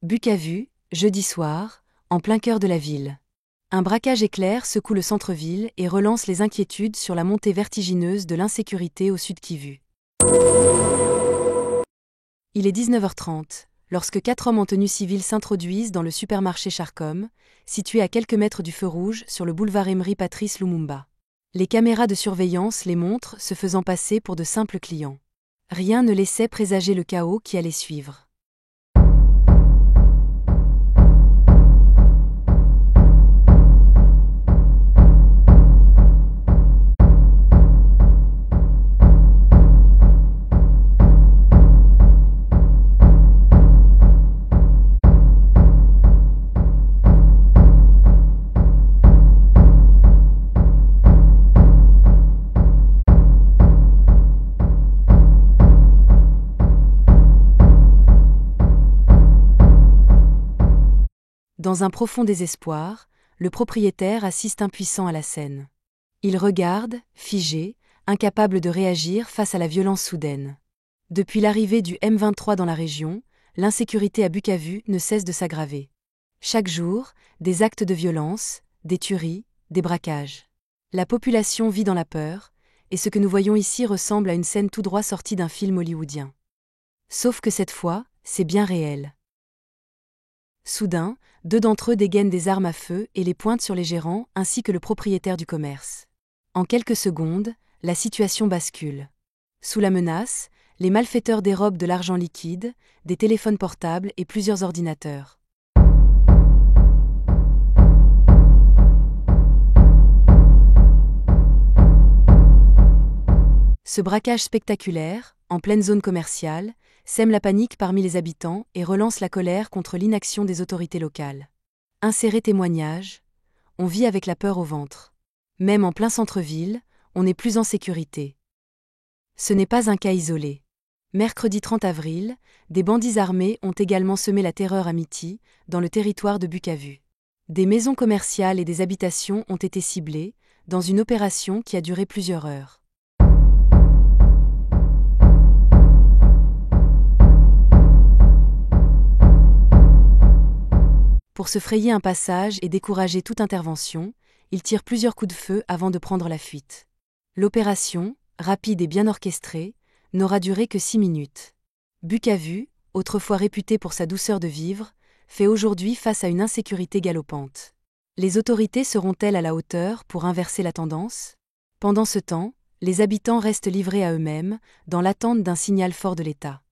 Bukavu, jeudi soir, en plein cœur de la ville. Un braquage éclair secoue le centre-ville et relance les inquiétudes sur la montée vertigineuse de l'insécurité au sud Kivu. Il est 19h30, lorsque 4 hommes en tenue civile s'introduisent dans le supermarché Charcom, situé à quelques mètres du feu rouge sur le boulevard Emery Patrice Lumumba. Les caméras de surveillance les montrent se faisant passer pour de simples clients. Rien ne laissait présager le chaos qui allait suivre. Dans un profond désespoir, le propriétaire assiste impuissant à la scène. Il regarde, figé, incapable de réagir face à la violence soudaine. Depuis l'arrivée du M23 dans la région, l'insécurité à Bukavu ne cesse de s'aggraver. Chaque jour, des actes de violence, des tueries, des braquages. La population vit dans la peur, et ce que nous voyons ici ressemble à une scène tout droit sortie d'un film hollywoodien. Sauf que cette fois, c'est bien réel. Soudain, 2 d'entre eux dégainent des armes à feu et les pointent sur les gérants ainsi que le propriétaire du commerce. En quelques secondes, la situation bascule. Sous la menace, les malfaiteurs dérobent de l'argent liquide, des téléphones portables et plusieurs ordinateurs. Ce braquage spectaculaire, en pleine zone commerciale, sème la panique parmi les habitants et relance la colère contre l'inaction des autorités locales. Inséré témoignage, on vit avec la peur au ventre. Même en plein centre-ville, on n'est plus en sécurité. Ce n'est pas un cas isolé. Mercredi 30 avril, des bandits armés ont également semé la terreur à Miti, dans le territoire de Bukavu. Des maisons commerciales et des habitations ont été ciblées, dans une opération qui a duré plusieurs heures. Pour se frayer un passage et décourager toute intervention, ils tirent plusieurs coups de feu avant de prendre la fuite. L'opération, rapide et bien orchestrée, n'aura duré que 6 minutes. Bukavu, autrefois réputé pour sa douceur de vivre, fait aujourd'hui face à une insécurité galopante. Les autorités seront-elles à la hauteur pour inverser la tendance ? Pendant ce temps, les habitants restent livrés à eux-mêmes, dans l'attente d'un signal fort de l'État.